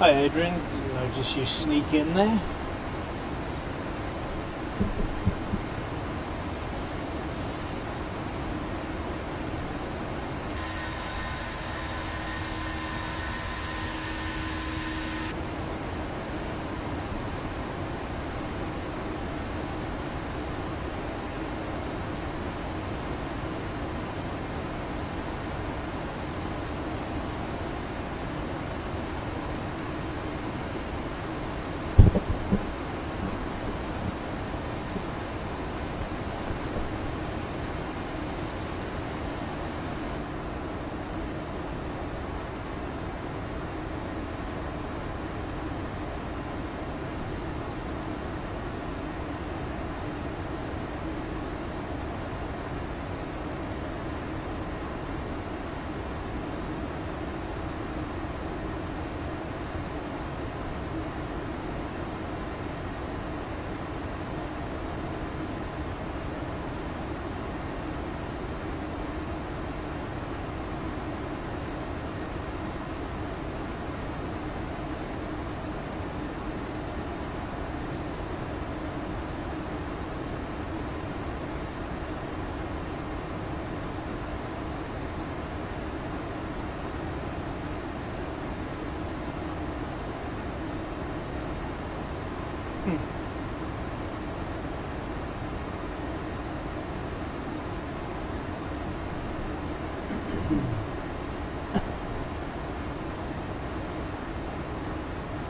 Hi Adrian, didn't notice you sneak in there.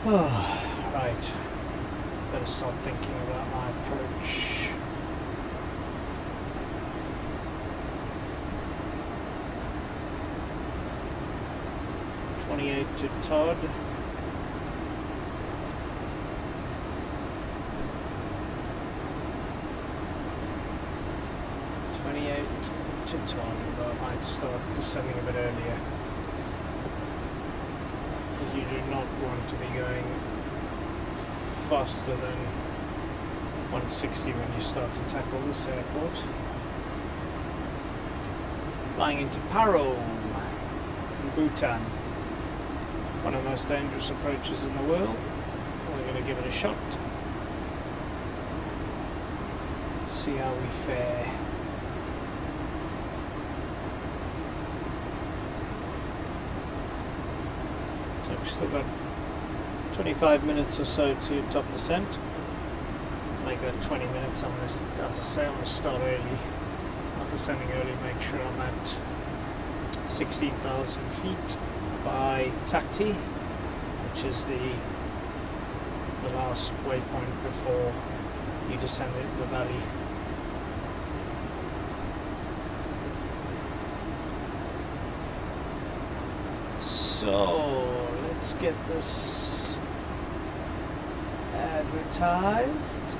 Oh, right. Better start thinking about my approach. .28 to Todd. To Todd, although I might start descending a bit earlier. You do not want to be going faster than 160 when you start to tackle this airport. Flying into Paro in Bhutan, one of the most dangerous approaches in the world. We're going to give it a shot. See how we fare. We've still got 25 minutes or so to top descent. Make that 20 minutes. I'm going to, as I say, I'm going to start early. I'm descending early, make sure I'm at 16,000 feet by Takti, which is the last waypoint before you descend into the valley. So let's get this advertised.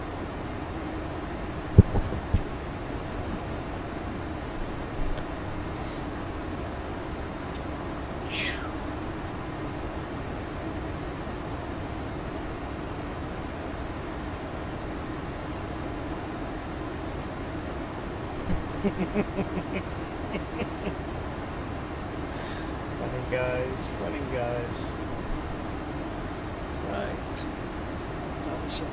Funny guys. Right. Awesome.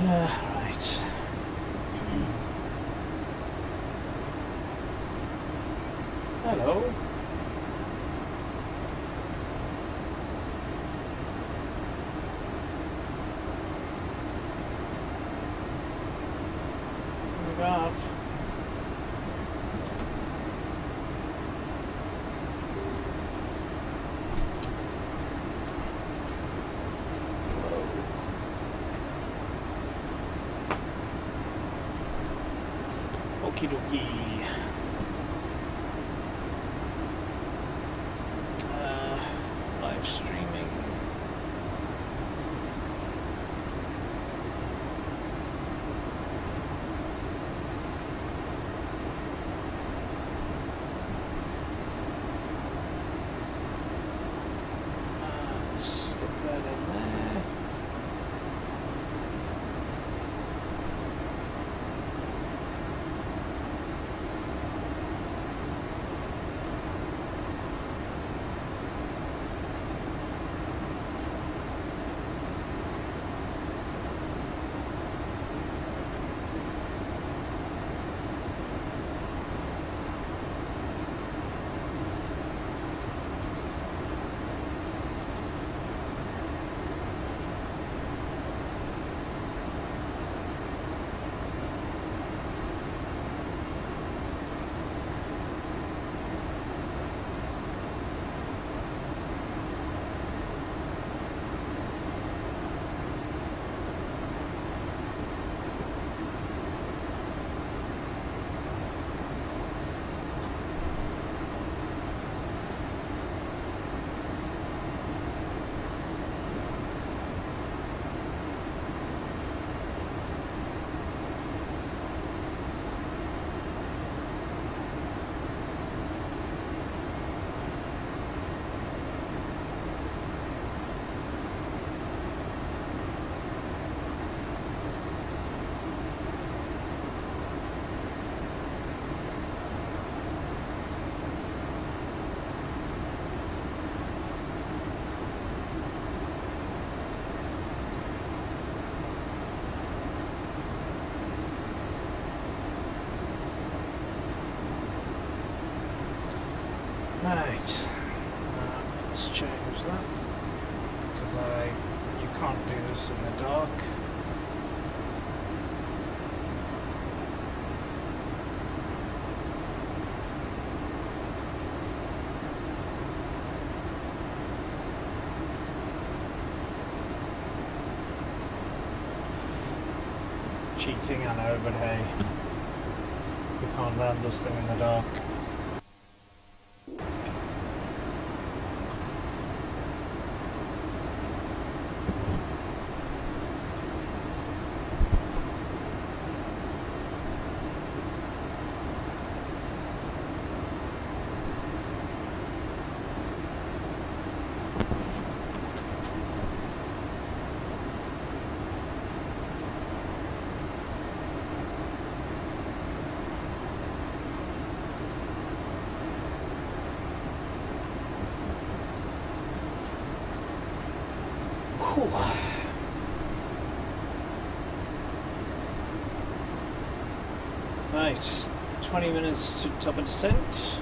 Right. Hello. What we got? Okie dokie. Live streaming. Stick that in there. Right, let's change that, because you can't do this in the dark. Cheating, I know, but hey, we can't land this thing in the dark. Right, 20 minutes to top of descent.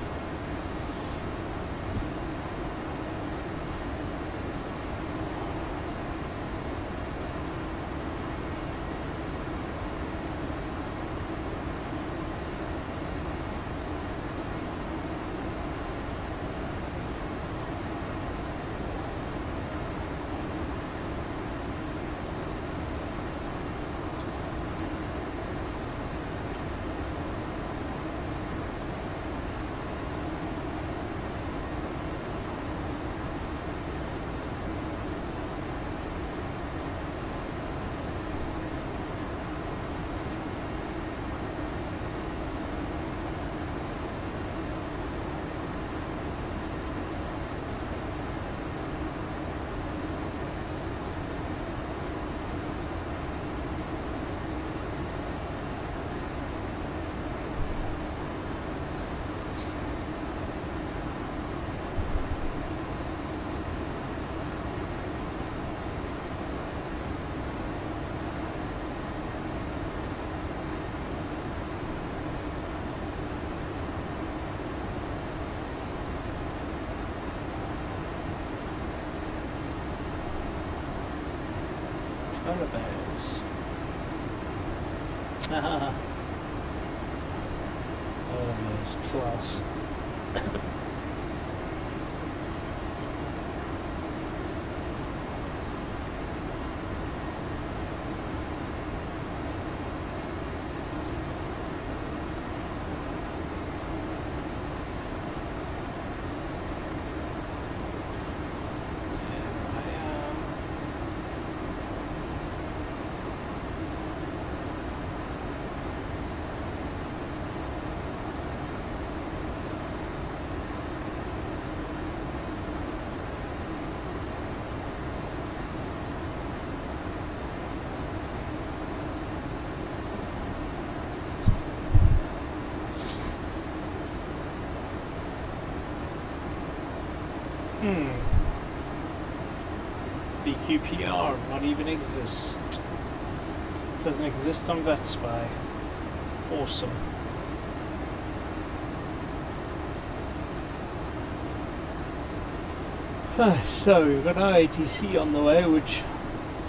First class. BQPR, not even exist. Doesn't exist on VetSpy. Awesome. So we've got IATC on the way, which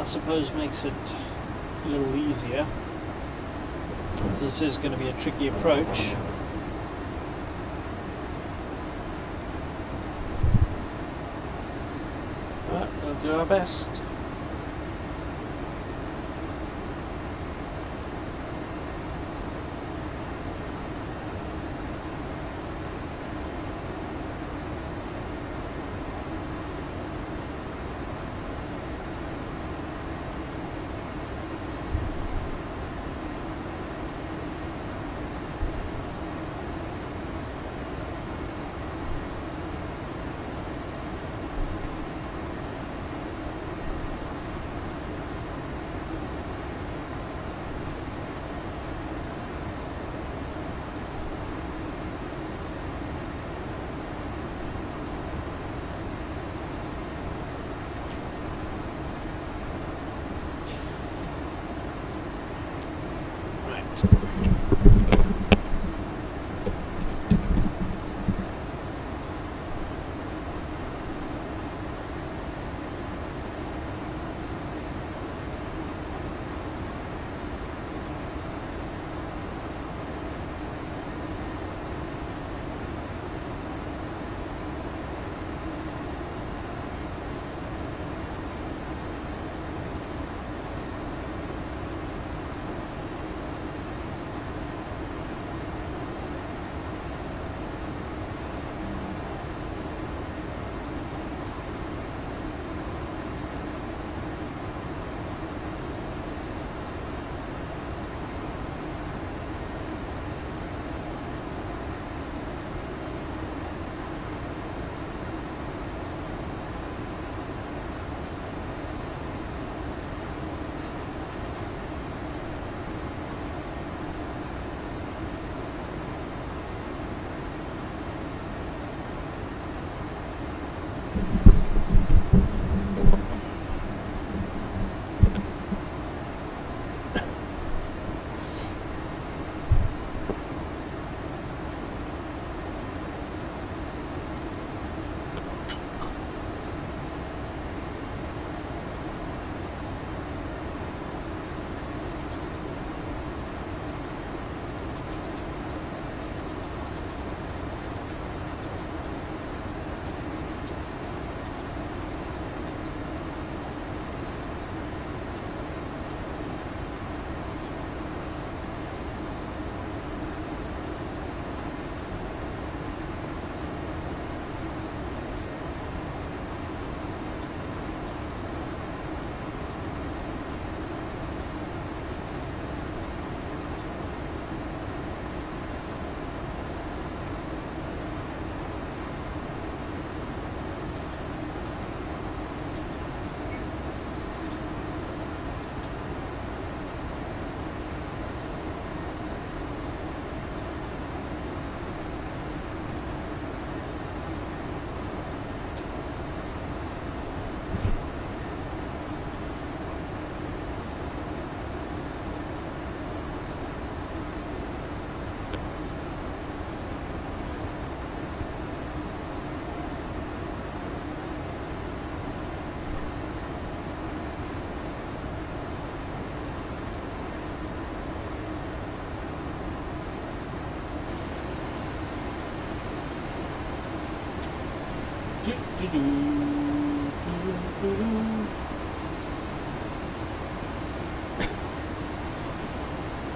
I suppose makes it a little easier, as this is going to be a tricky approach. But we'll do our best.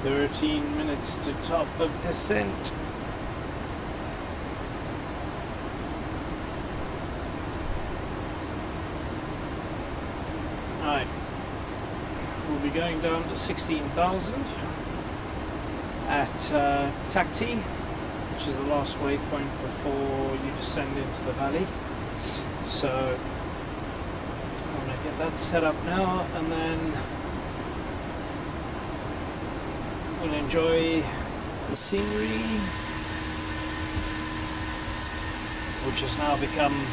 "13 minutes to top of descent." Alright, we'll be going down to 16,000 at Takti, which is the last waypoint before you descend into the valley. So I'm going to get that set up now, and then we'll enjoy the scenery, which has now become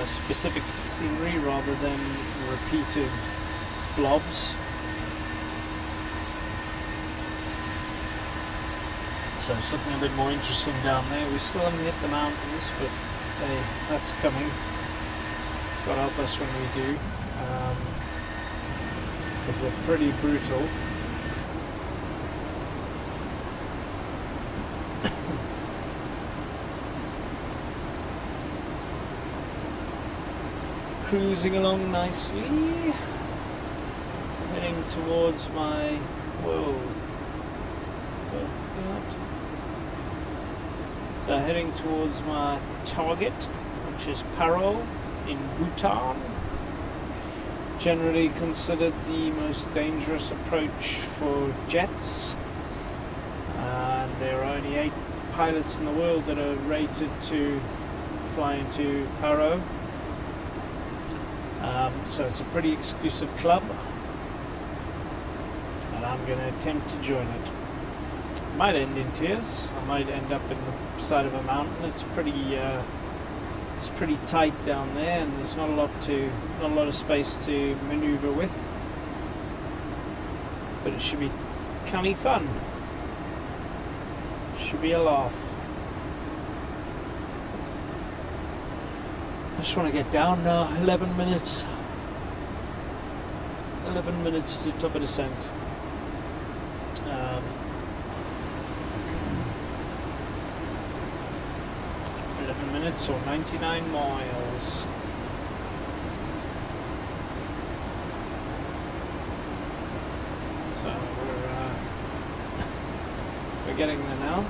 specific scenery rather than repeated blobs. So it's looking a bit more interesting down there. We still haven't hit the mountains, but hey, that's coming. God help us when we do, because they're pretty brutal. Cruising along nicely, heading towards my, so heading towards my target, which is Paro in Bhutan, generally considered the most dangerous approach for jets, and there are only 8 pilots in the world that are rated to fly into Paro. So it's a pretty exclusive club, and I'm going to attempt to join it. Might end in tears. I might end up in the side of a mountain. It's pretty tight down there, and there's not a lot of space to maneuver with. But it should be kind of fun. Should be a laugh. I just want to get down now. 11 minutes. 11 minutes to top of descent. 11 minutes or 99 miles. So we're getting there now.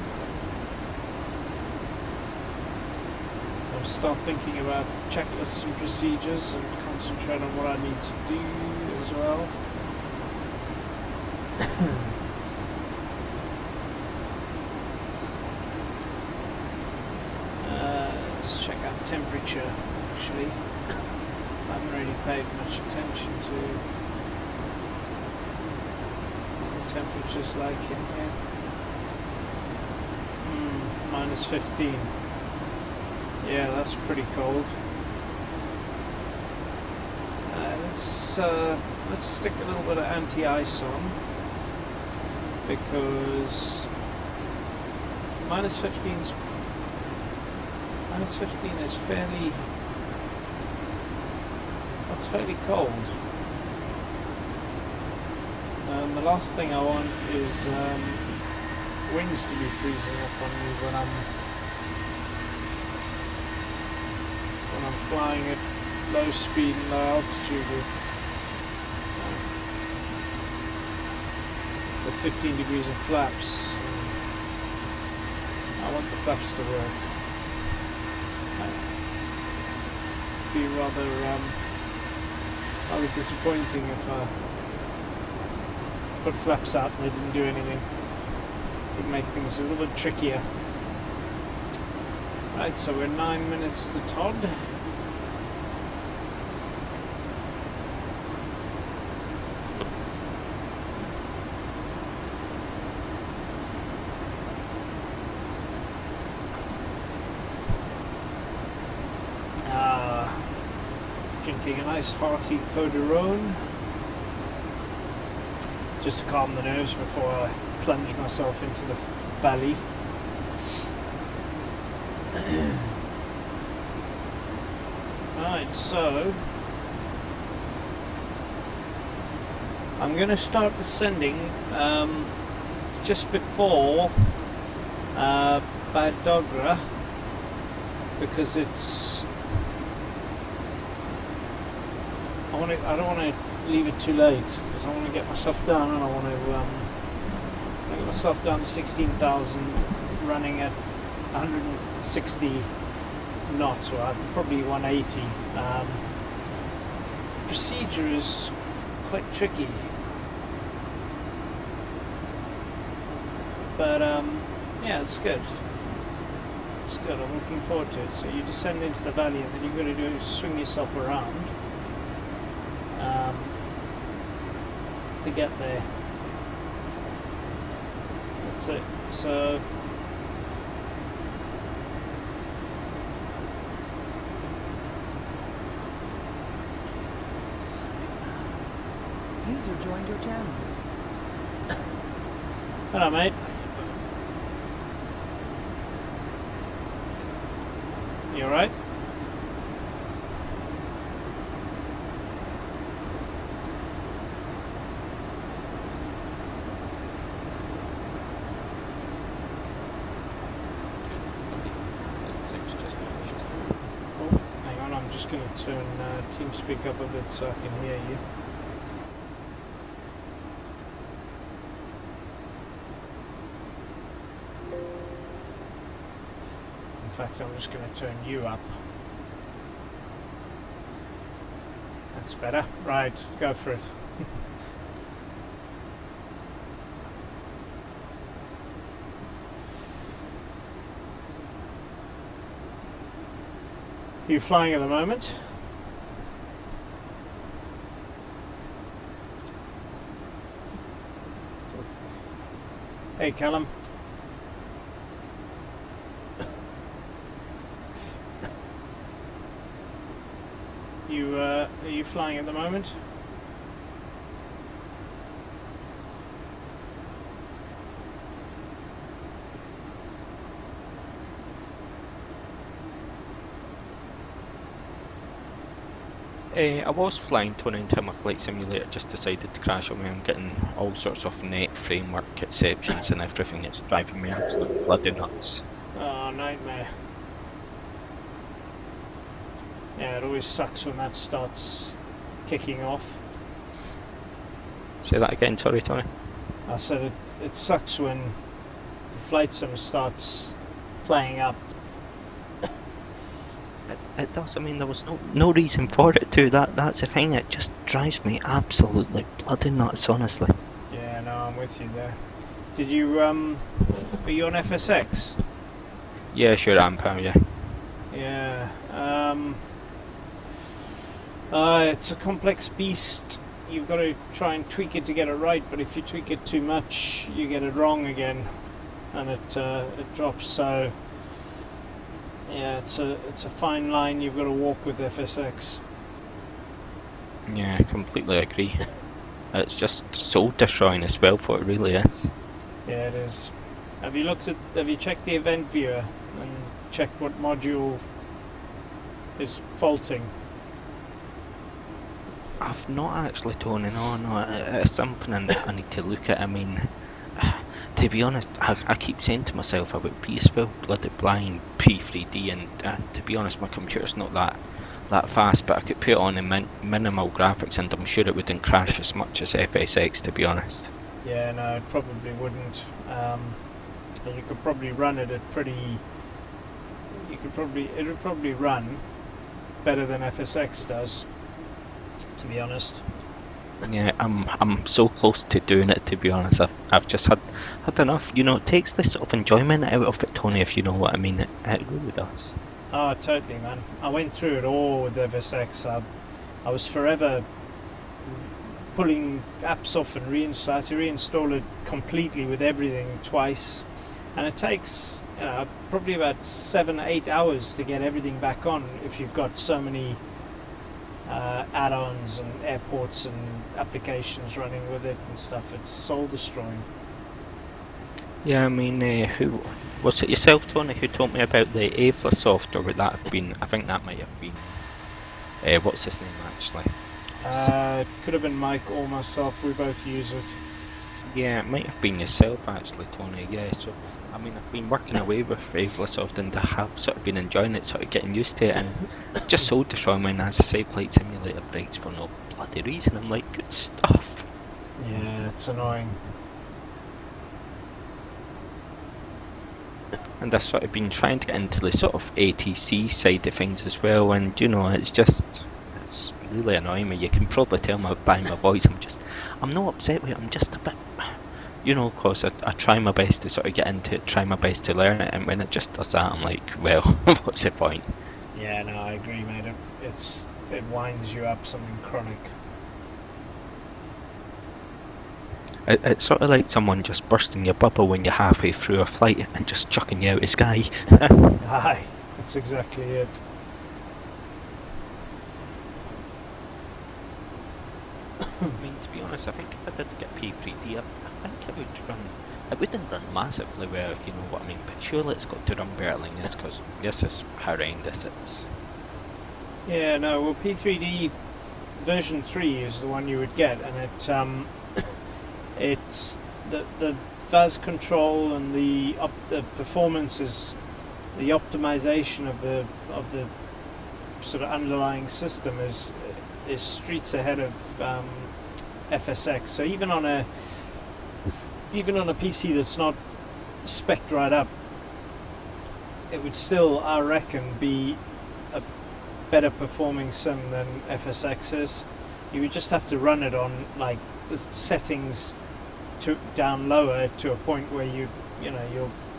I'll start thinking about checklists and procedures and concentrate on what I need to do as well. Let's check out temperature actually. I haven't really paid much attention to what the temperature's like in here. Minus 15. Yeah, that's pretty cold. Let's stick a little bit of anti-ice on, because minus 15 is fairly, that's fairly cold. The last thing I want is wings to be freezing up on me when I'm flying at low speed and low altitude with 15 degrees of flaps. I want the flaps to work. It'd be rather disappointing if I put flaps out and they didn't do anything. It would make things a little bit trickier. Right, so we're 9 minutes to Todd. Drinking a nice hearty Coderone, just to calm the nerves before I plunge myself into the valley. Right, so I'm going to start descending just before Badogra, because it's I don't want to leave it too late because I want to get myself down, and I want to get myself down to 16,000, running at 160 knots, or probably 180. Procedure is quite tricky, but yeah, it's good. It's good. I'm looking forward to it. So you descend into the valley, and then you've got to do is swing yourself around to get there. That's it. So user joined your channel. hello, mate. You alright? Oh, hang on, I'm just going to turn TeamSpeak up a bit so I can hear you. In fact, I'm just going to turn you up. That's better. Right, go for it. Are you flying at the moment? Hey, Callum. Are you flying at the moment? I was flying, Tony, until my flight simulator just decided to crash on me. I'm getting all sorts of net framework exceptions and everything. It's driving me absolutely bloody nuts. Oh, nightmare. Yeah, it always sucks when that starts kicking off. Say that again, sorry, Tony. I said it sucks when the flight sim starts playing up. It does. I mean, there was no reason for it to. That's the thing. It just drives me absolutely bloody nuts, honestly. Yeah, no, I'm with you there. Did you are you on FSX? Yeah, sure, I'm Paro, yeah. Yeah. It's a complex beast. You've got to try and tweak it to get it right, but if you tweak it too much, you get it wrong again, and it drops. So yeah, it's a fine line you've got to walk with FSX. Yeah, I completely agree. It's just soul destroying as well, what it really is. Yeah, it is. Have you checked the event viewer and checked what module is faulting? I've not actually, Tony, no, it's something I need to look at. I mean, to be honest, I keep saying to myself about peaceful, bloody blind Prepar3d, and to be honest, my computer's not that fast, but I could put it on in minimal graphics and I'm sure it wouldn't crash as much as FSX, to be honest. Yeah, no, it probably wouldn't. And you could probably run it at it would probably run better than FSX does, to be honest. Yeah, I'm so close to doing it, to be honest. I've just had enough. You know, it takes this sort of enjoyment out of it, Tony, if you know what I mean. It really does. Oh, totally, man. I went through it all with FSX. I was forever pulling apps off and reinstall. I had to reinstall it completely with everything twice, and it takes probably about 7-8 hours to get everything back on if you've got so many add-ons and airports and applications running with it and stuff. It's soul destroying. Yeah, I mean, who was it, yourself, Tony, who told me about the Avlasoft, or would that have been? I think that might have been. What's his name actually? It could have been Mike or myself. We both use it. Yeah, it might have been yourself actually, Tony. Yeah, so I mean, I've been working away with Favoursoft and I have sort of been enjoying it, sort of getting used to it, and it's just so destroying. As I say, Flight Simulator breaks for no bloody reason. I'm like, good stuff. Yeah, it's annoying. And I've sort of been trying to get into the sort of ATC side of things as well, and you know, it's really annoying me. You can probably tell by my voice, I'm not upset with it, I'm just a bit, you know, cause I try my best to sort of get into it, try my best to learn it, and when it just does that, I'm like, well, what's the point? Yeah, no, I agree, mate. It winds you up something chronic. It's sort of like someone just bursting your bubble when you're halfway through a flight and just chucking you out of the sky. Aye, that's exactly it. I mean, to be honest, I think if I did get P3D, I think it would run. It wouldn't run massively well, if you know what I mean. But surely it's got to run better than this, because this is horrendous. It's Yeah, no, well, P3D version 3 is the one you would get, and it's the fuzz control and the performance is the optimization of the sort of underlying system is streets ahead of FSX. So even on a PC that's not spec'd right up, it would still, I reckon, be a better performing sim than FSX is. You would just have to run it on like the settings down lower to a point where your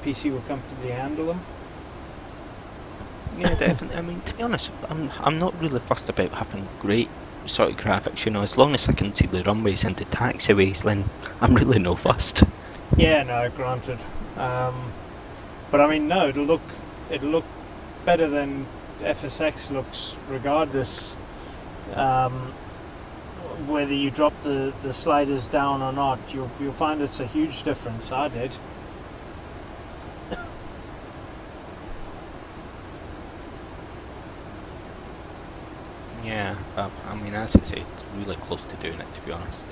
PC will comfortably handle them. yeah, definitely. I mean, to be honest, I'm not really fussed about having great sort of graphics. You know, as long as I can see the runways and the taxiways, then I'm really no fussed. Yeah, no, granted. But I mean, no, it'll look better than FSX looks, regardless. Whether you drop the sliders down or not, you'll find it's a huge difference. I did. Yeah, I mean, as I say, it's really close to doing it, to be honest.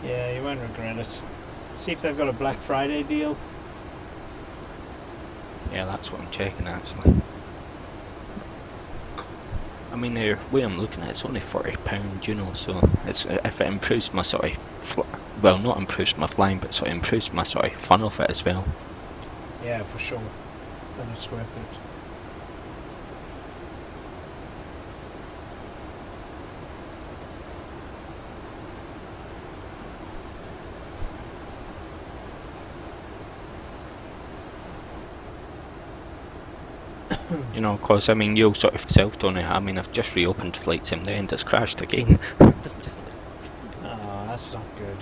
Yeah, you won't regret it. See if they've got a Black Friday deal. Yeah, that's what I'm checking actually. I mean, the way I'm looking at it's only £40, you know, so it's if it improves my sort of, well, not improves my flying, but sort of improves my sort of fun of it as well. Yeah, for sure. Then it's worth it. You know, because I mean, you'll sort of self, don't you? I mean, I've just reopened Flight Sim there and it's crashed again. Oh, that's not good.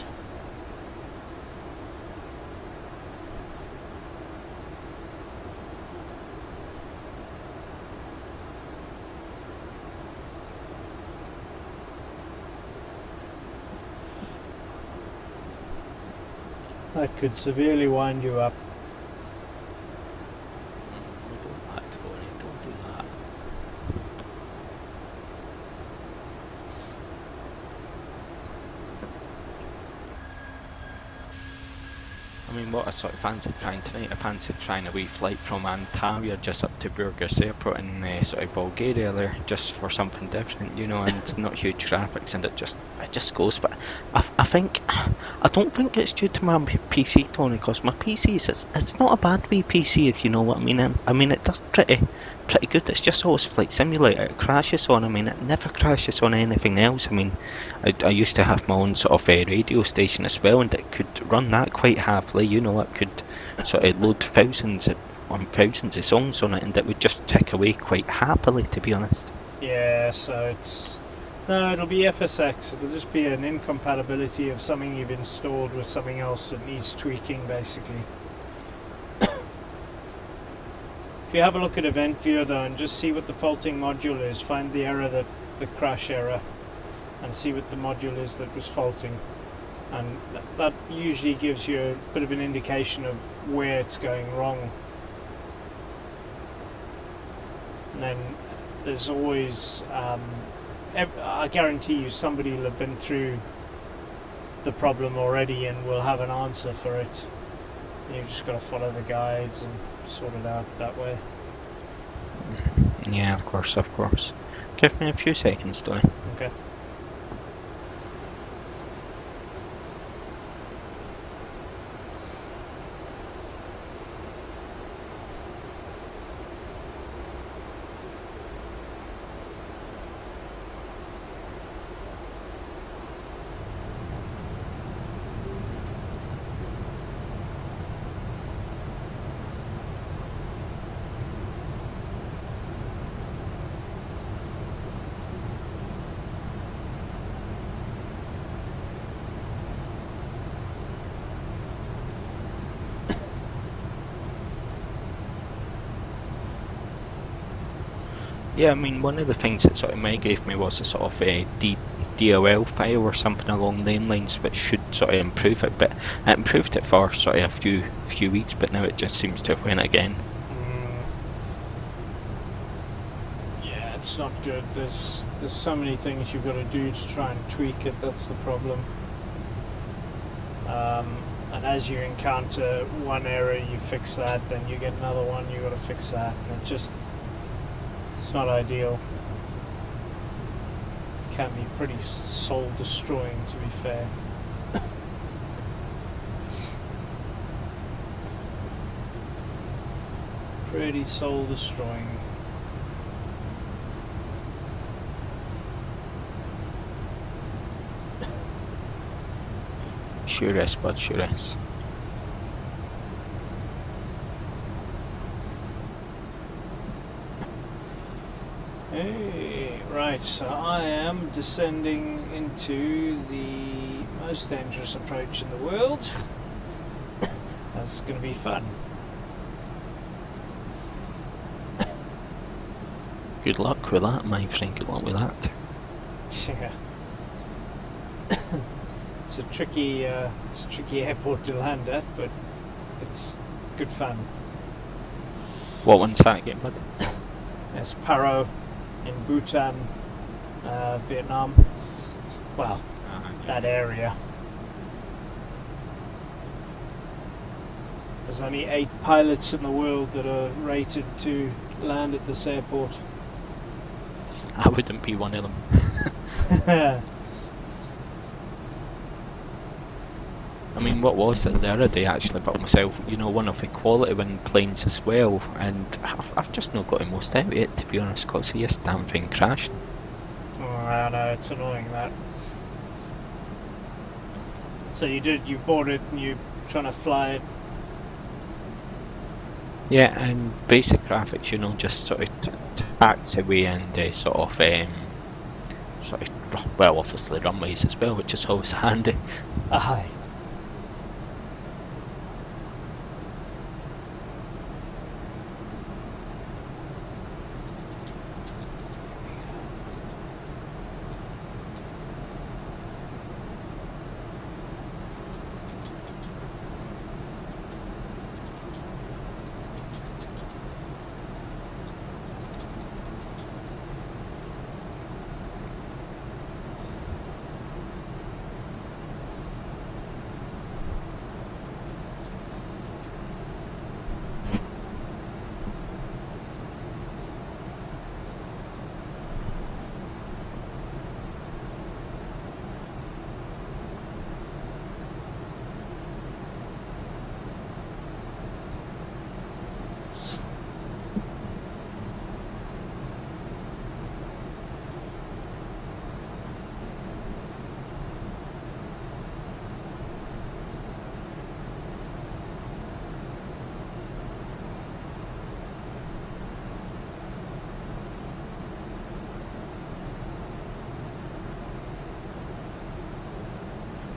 That could severely wind you up. Don't do that. I mean, what I sort of fancy trying tonight, I fancy trying a wee flight from Antalya just up to Burgas Airport in sort of Bulgaria there, just for something different, you know, and not huge graphics, and it just goes. But I think, I don't think it's due to my PC, Tony, because my PC it's not a bad wee PC, if you know what I mean. I mean, it does pretty good. It's just always Flight Simulator it crashes on. I mean, it never crashes on anything else. I mean, I used to have my own sort of radio station as well, and it could run that quite happily. You know, it could sort of load thousands of songs on it, and it would just tick away quite happily, to be honest. Yeah, so it'll be FSX. It'll just be an incompatibility of something you've installed with something else that needs tweaking, basically. If you have a look at Event Viewer though and just see what the faulting module is, find the error, the crash error, and see what the module is that was faulting. And that usually gives you a bit of an indication of where it's going wrong. And then there's always, I guarantee you somebody will have been through the problem already and will have an answer for it. You've just got to follow the guides and sort it out that way. Yeah, of course, of course. Give me a few seconds, Tony. Okay. Yeah, I mean, one of the things that sort of Meg gave me was a sort of DLL file or something along them lines, which should sort of improve it. But it improved it for sort of a few weeks, but now it just seems to have went again. Yeah, it's not good. There's so many things you've got to do to try and tweak it. That's the problem. And as you encounter one error, you fix that. Then you get another one, you got to fix that, and it's not ideal. It can be pretty soul destroying, to be fair. Pretty soul destroying. Sure is, bud, sure is. Hey, right, so I am descending into the most dangerous approach in the world. That's going to be fun. Good luck with that, my friend. Good luck with that. Yeah. It's a tricky airport to land at, but it's good fun. What one's that again, bud? There's Paro in Bhutan, Vietnam. Well, that area. There's only 8 pilots in the world that are rated to land at this airport. I wouldn't be one of them. I mean, what was it the other day actually about myself? You know, one of the quality wind planes as well, and I've just not got the most out of it, to be honest, because this damn thing crashed. Oh, I know, it's annoying that. So you bought it and you're trying to fly it? Yeah, and basic graphics, you know, just sort of taxiway and well, obviously runways as well, which is always handy. Aye.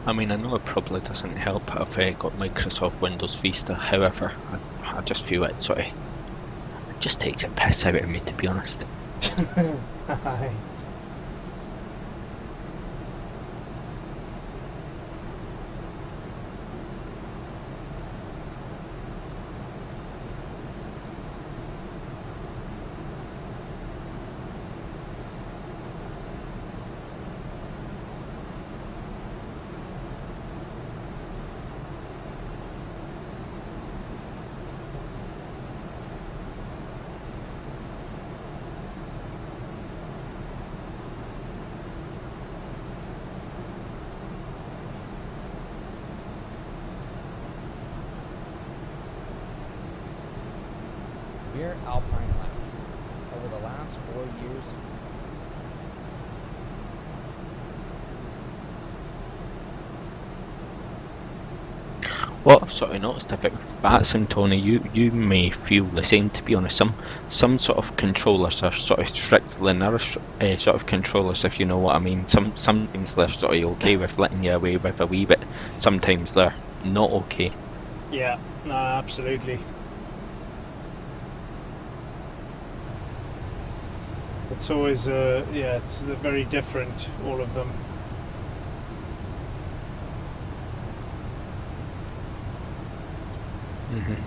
I mean, I know it probably doesn't help if I got Microsoft Windows Vista, however, I just feel it sort of, it just takes a piss out of me, to be honest. Aye. We're Alpine Labs. Over the last 4 years, What I've sort of noticed about bats and Tony, you may feel the same, to be honest. Some sort of controllers are sort of strictly nourished sort of controllers, if you know what I mean. Sometimes they're sort of okay with letting you away with a wee bit. Sometimes they're not okay. Yeah, no, absolutely. It's always yeah, it's very different, all of them.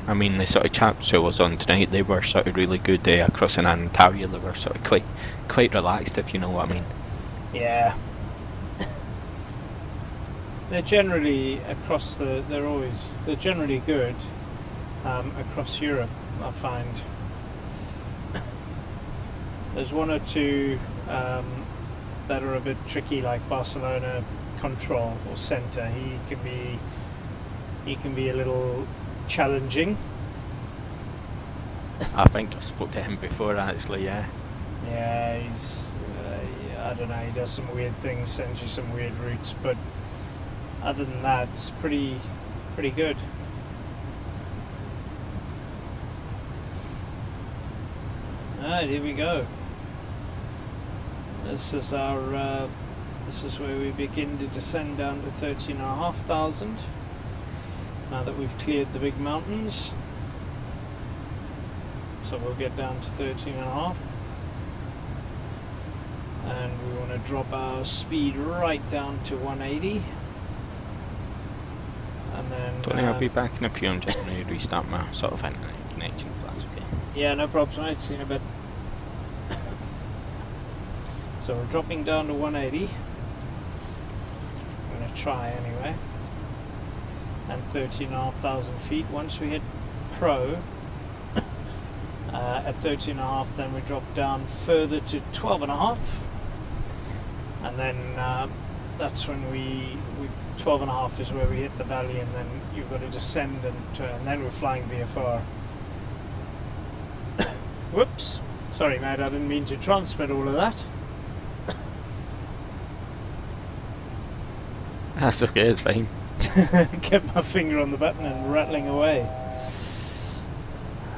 I mean, the sort of chaps who was on tonight, they were sort of really good across in Ontario. They were sort of quite relaxed, if you know what I mean. Yeah. They're generally across they're generally good across Europe, I find. There's one or two that are a bit tricky, like Barcelona Control or Centre. He can be a little challenging. I think I spoke to him before, actually, yeah. Yeah, he's I don't know, he does some weird things, sends you some weird routes, but other than that, it's pretty good. Alright, here we go. This is our this is where we begin to descend down to 13,500 now that we've cleared the big mountains. So we'll get down to 13.5, and we want to drop our speed right down to 180, and then Tony, I'll be back in a few. I'm just going to restart my sort of internet connection. Okay. Yeah, no problem, mate. See you in a bit. So we're dropping down to 180. I'm going to try anyway. And 13,500 feet. Once we hit Pro, at 13.5, then we drop down further to 12.5, and then that's when we 12.5 is where we hit the valley, and then you've got to descend and turn, and then we're flying VFR. Whoops, sorry mate, I didn't mean to transmit all of that. That's okay, it's fine. Kept my finger on the button and rattling away.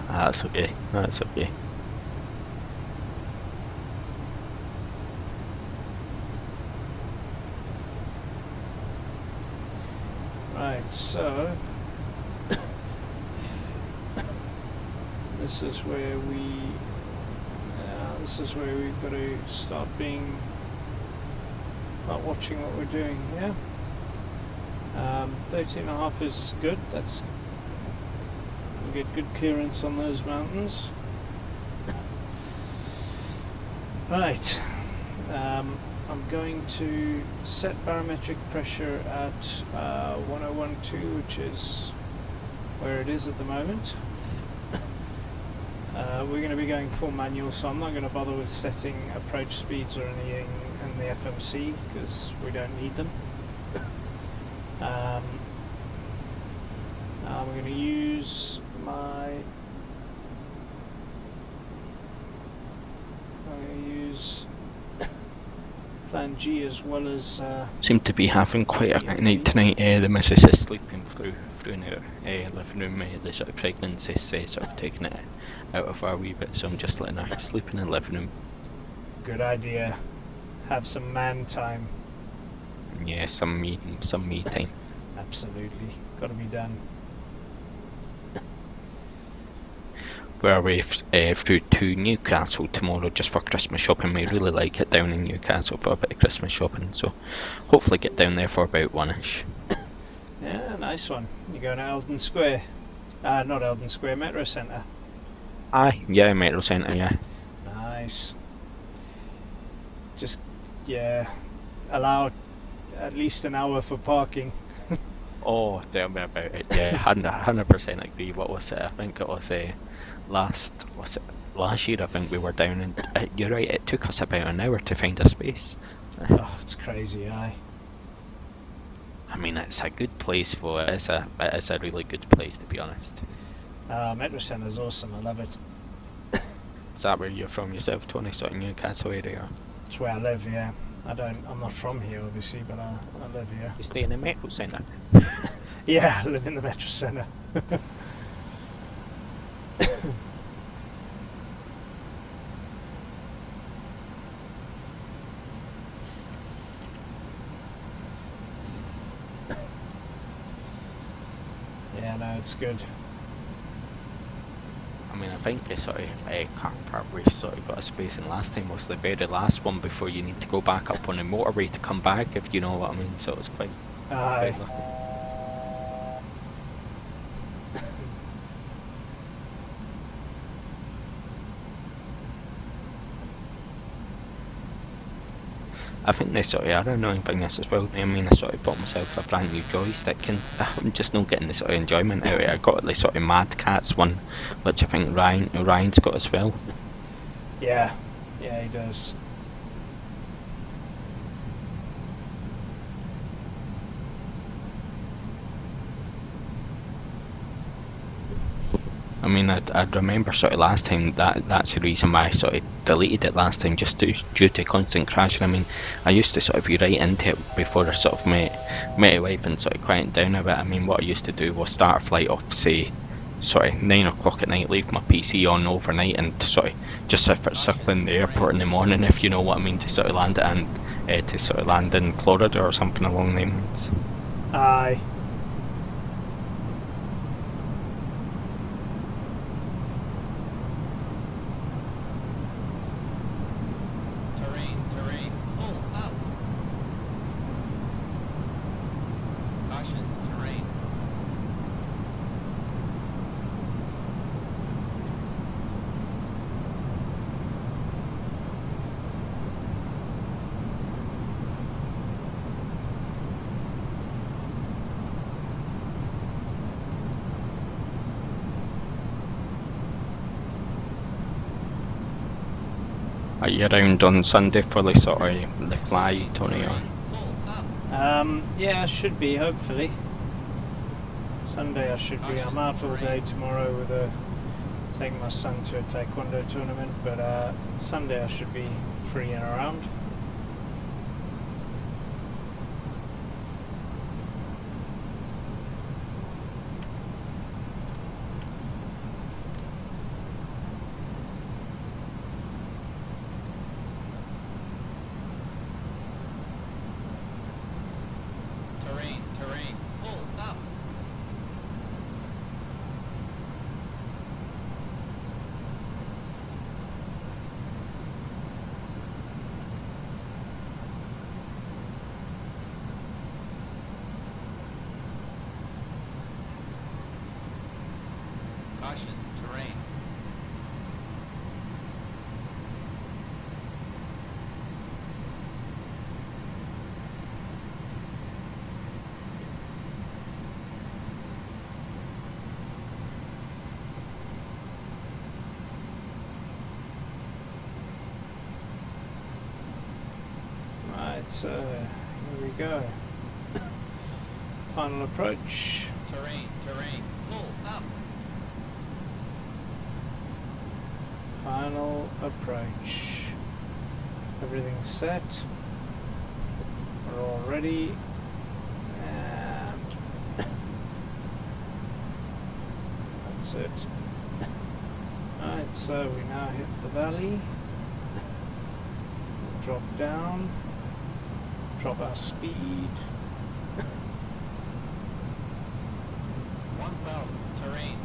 That's okay, that's okay. Right, so this is where we've got to start watching what we're doing. Yeah, 13.5 is good. We'll get good clearance on those mountains. Right, I'm going to set barometric pressure at 1012, which is where it is at the moment. We're going to be going full manual, so I'm not going to bother with setting approach speeds or anything in the FMC because we don't need them. I'm going to use Plan G as well as Seem to be having quite a night tonight. The missus is sleeping through in her living room. The sort of pregnancy's sort of taking it out of her wee bit, so I'm just letting her sleep in the living room. Good idea. Have some man time. Yeah, some me time. Absolutely, got to be done. We're away through to Newcastle tomorrow just for Christmas shopping. We really like it down in Newcastle for a bit of Christmas shopping, so hopefully get down there for about 1ish. Yeah, nice one. You're going to Eldon Square. Not Eldon Square, Metro Centre. Aye, yeah, Metro Centre, yeah. Nice. Just, yeah, allow at least an hour for parking. Oh, tell me about it. Yeah, 100% agree. What was it? I think it was last year I think we were down, and you're right, it took us about an hour to find a space. Oh, it's crazy, aye. I mean, it's a good place for it. It is a really good place, to be honest. Metro Centre's awesome, I love it. Is that where you're from yourself, Tony? Sort of Newcastle area? It's where I live, yeah. I'm not from here, obviously, but I live here. You stay in the metro centre? Yeah, I live in the metro centre. Yeah, no, it's good. I mean, I think the sort of car park we sort of got a space in last time was the very last one before you need to go back up on the motorway to come back, if you know what I mean. So it's quite Aye. lucky. I think the sort of other annoying thing is as well, I mean, I sort of bought myself a brand new joystick and I'm just not getting the sort of enjoyment out of it. I got the sort of Mad Cats one, which I think Ryan's got as well. Yeah, he does. I mean, I'd remember sort of last time that's the reason why I sort of deleted it last time, just due to constant crashing. I mean, I used to sort of be right into it before I sort of met my wife and sort of quieted down a bit. I mean, what I used to do was start a flight off, say, sort of 9 o'clock at night, leave my PC on overnight and sort of just sort of circling the airport in the morning, if you know what I mean, to sort of land in Florida or something along them lines. Aye. Terrain. Pull up. Caution, terrain. Are you around on Sunday for the sort of the fly, Tony? Or? Yeah, I should be, hopefully. Sunday I should be. I'm out all day tomorrow with taking my son to a taekwondo tournament, but Sunday I should be free and around. Terrain. Pull up. Caution, terrain. Right, so here we go. Final approach. Terrain. Pull up. Final approach. Everything's set. We're all ready. And that's it. Alright, so we now hit the valley. Drop down. Drop our speed. 1000. Terrain.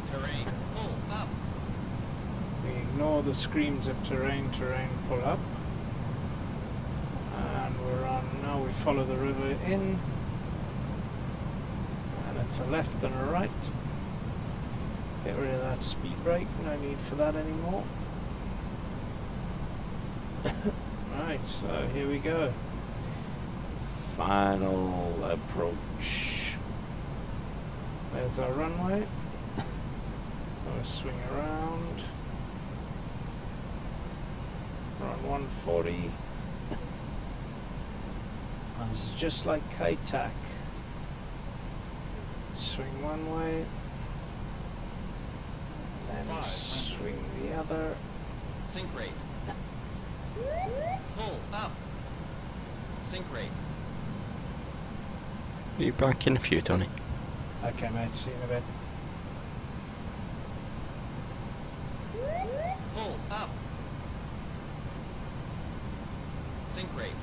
Pull up. We ignore the screams of terrain, pull up. And we're on, now we follow the river in. And it's a left and a right. Get rid of that speed brake, no need for that anymore. Right, so here we go. Final approach. There's our runway. So we swing around. We're on 140. It's just like K-Tac. Swing one way, then swing the other. Sink rate. Pull up. Sink rate. Are you back in a few, Tony? Okay, mate, see you in a bit. Pull up. Sink rate.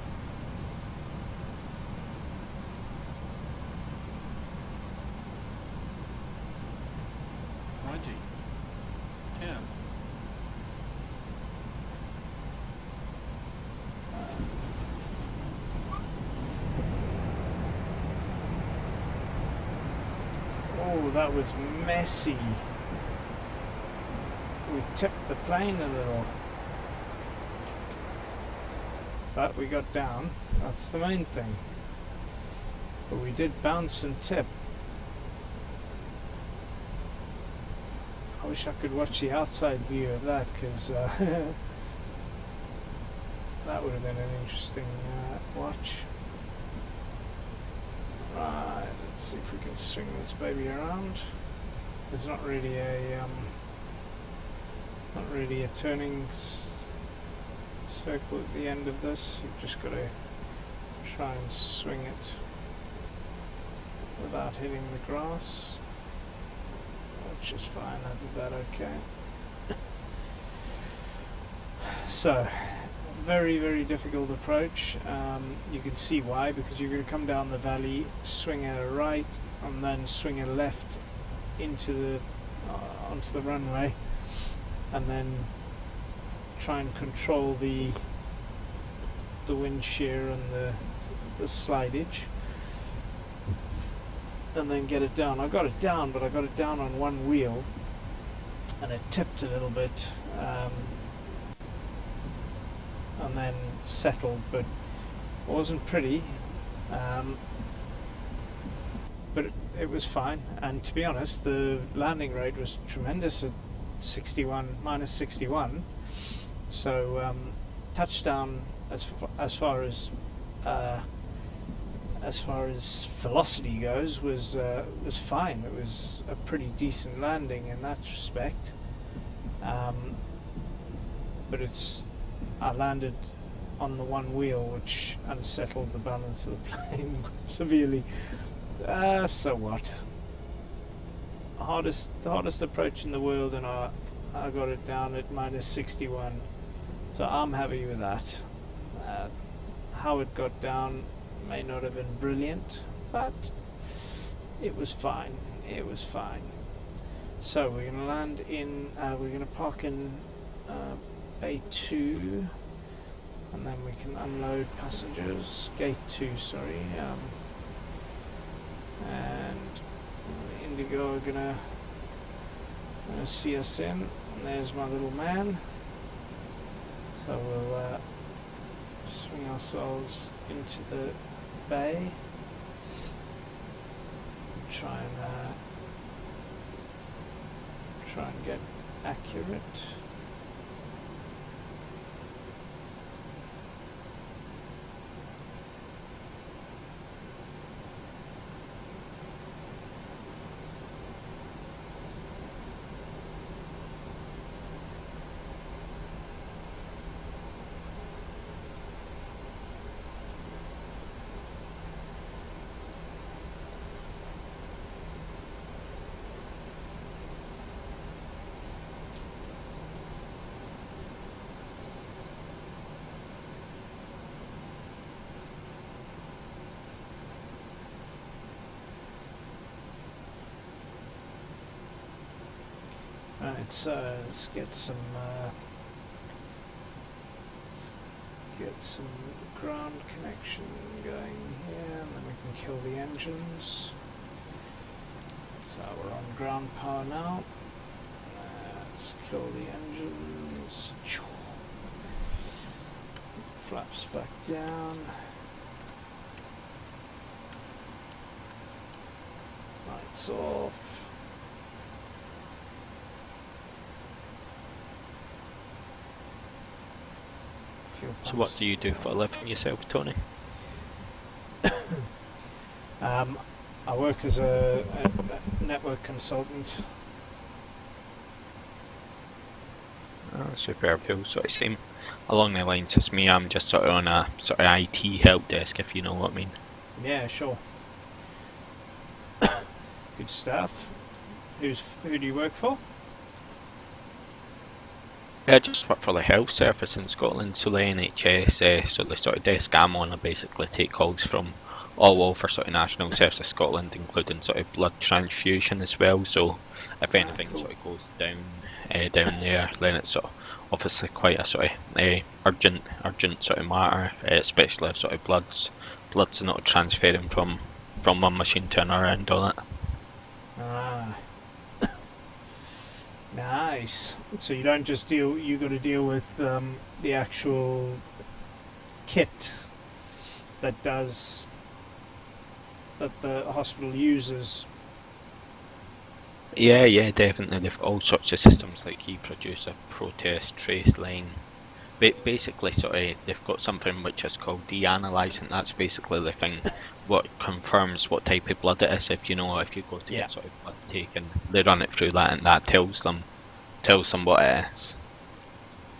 Oh, that was messy. We tipped the plane a little. But we got down. That's the main thing. But we did bounce and tip. I wish I could watch the outside view of that, because that would have been an interesting watch. Right, let's see if we can swing this baby around. There's not really a turning circle at the end of this. You've just got to try and swing it without hitting the grass, which is fine. I did that okay. So, very, very difficult approach. You can see why, because you're going to come down the valley, swing a right, and then swing a left into the onto the runway, and then try and control the wind shear and the slidage, and then get it down. I got it down, but I got it down on one wheel, and it tipped a little bit. And then settled, but it wasn't pretty, but it was fine. And to be honest, the landing rate was tremendous at minus 61. So touchdown, as far as velocity goes, was fine. It was a pretty decent landing in that respect. But I landed on the one wheel, which unsettled the balance of the plane quite severely. So what? The hardest approach in the world, and I got it down at minus 61. So I'm happy with that. How it got down may not have been brilliant, but it was fine. It was fine. So we're going to land in. We're going to park in Bay 2, and then we can unload passengers. Gate 2, sorry. And Indigo are gonna see us in. And there's my little man. So we'll swing ourselves into the bay. Try and get accurate. Right, so let's get some ground connection going here, and then we can kill the engines. So we're on ground power now. Let's kill the engines. Flaps back down. Lights off. So what do you do for a living yourself, Tony? I work as a network consultant. Superb. Cool. Sort of same along the lines as me. I'm just sort of on a sort of IT help desk, if you know what I mean. Yeah, sure. Good stuff. Who do you work for? Yeah, I just work for the health service in Scotland, so the NHS, so the sort of desk I'm on, I basically take calls from all over sort of National Service of Scotland, including sort of blood transfusion as well. So if anything Cool. sort of goes down there, then it's sort of obviously quite a sort of urgent sort of matter, especially if sort of blood's not transferring from one machine to another and all that. Ah. Nice. So you don't just deal, you got to deal with the actual kit that the hospital uses. Yeah, definitely. They've got all sorts of systems like eProducer, Protest, Traceline. Basically, sort of, they've got something which is called deanalyzing. That's basically the thing what confirms what type of blood it is. If you go to get sort of blood taken, they run it through that, and that tells them what it is.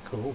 Cool.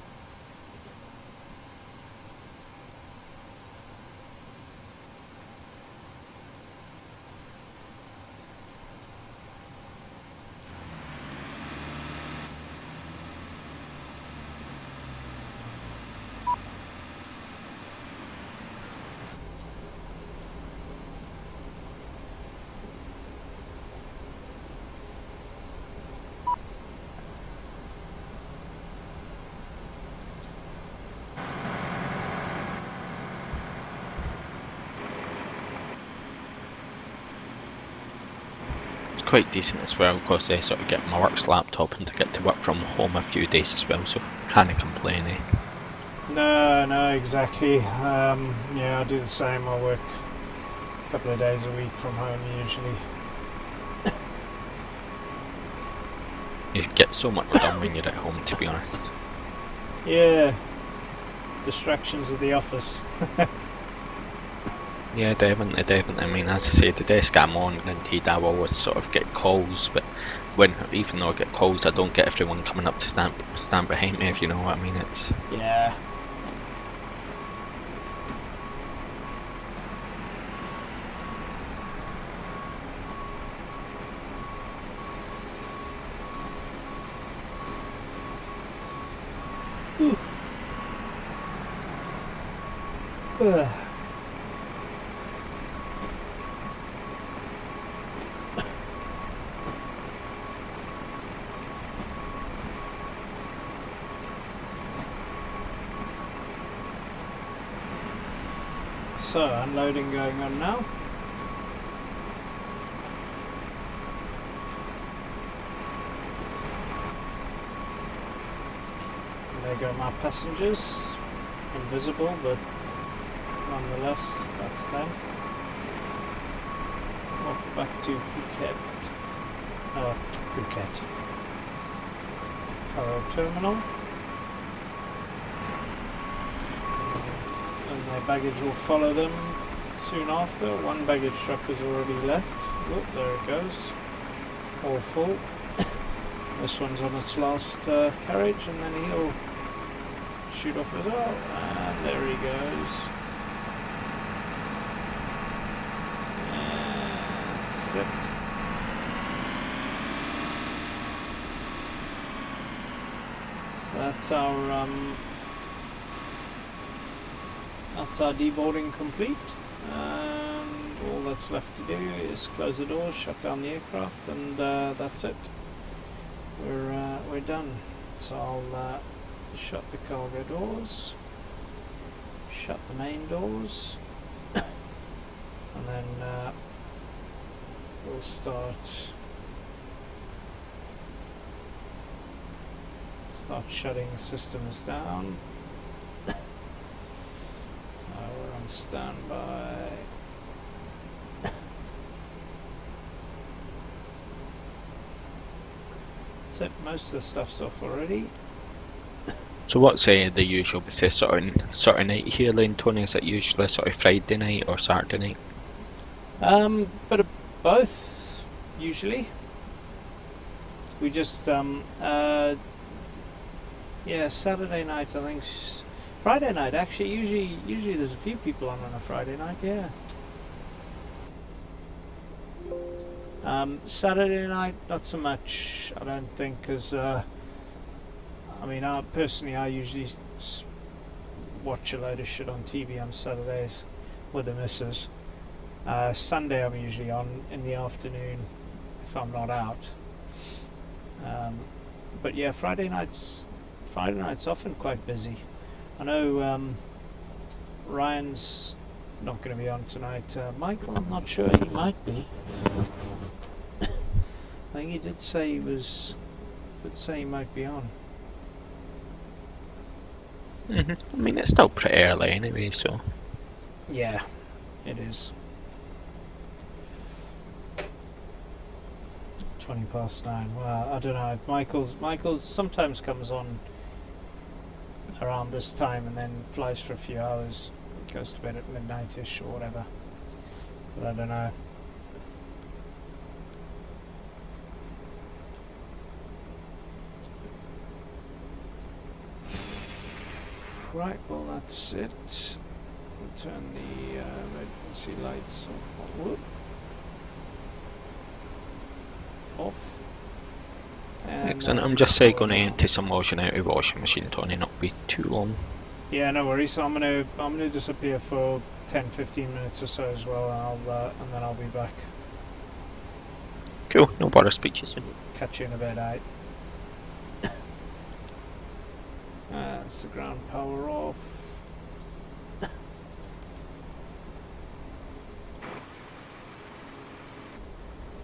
Quite decent as well because they sort of get my work's laptop and to get to work from home a few days as well, so can't complain. No, exactly. Yeah, I do the same. I work a couple of days a week from home usually. You get so much done when you're at home, to be honest. Yeah. Distractions of the office. Yeah, definitely. I mean, as I say, the desk I'm on, indeed, I always sort of get calls, but even though I get calls, I don't get everyone coming up to stand behind me, if you know what I mean. It's Yeah. Ugh. So, unloading going on now. And there go my passengers. Invisible, but nonetheless, that's them. Off back to Phuket. Phuket. Paro terminal. And their baggage will follow them soon after. One baggage truck has already left. Oh, there it goes. All full. This one's on its last carriage, and then he'll shoot off as well. And there he goes. That's it. So that's our deboarding complete, and all that's left to do is close the doors, shut down the aircraft, and that's it. We're done. So I'll shut the cargo doors, shut the main doors, and then we'll start shutting systems down. We're on standby. That's it, most of the stuff's off already. so. What's the usual? Is this sort of night here, then, Tony? Is it usually sort of Friday night or Saturday night? Bit of both, usually. We just Yeah, Saturday night I think. Friday night actually. Usually there's a few people on a Friday night. Yeah. Saturday night not so much. I don't think, because I mean, personally I usually watch a load of shit on TV on Saturdays with the missus. Sunday I'm usually on in the afternoon if I'm not out. But yeah, Friday night's often quite busy. I know Ryan's not going to be on tonight. Michael, I'm not sure. He might be. I think he did say he might be on. I mean, it's still pretty early anyway, so. Yeah, it is. 9:20. Well, I don't know. Michael's sometimes comes on around this time and then flies for a few hours. Goes to bed at midnight-ish or whatever. But I don't know. Right, well that's it. We'll turn the emergency lights off. And Excellent. I'm just going to empty some washing out of the washing machine, Tony, not be too long. Yeah, no worries. So I'm gonna disappear for 10-15 minutes or so as well, and then I'll be back. Cool, no bother, speak to you soon. Catch you in a bit, aight? That's the ground power off.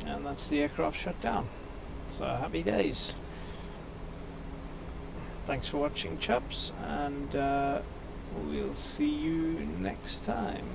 And that's the aircraft shut down. So happy days. Thanks for watching, chaps, and we'll see you next time.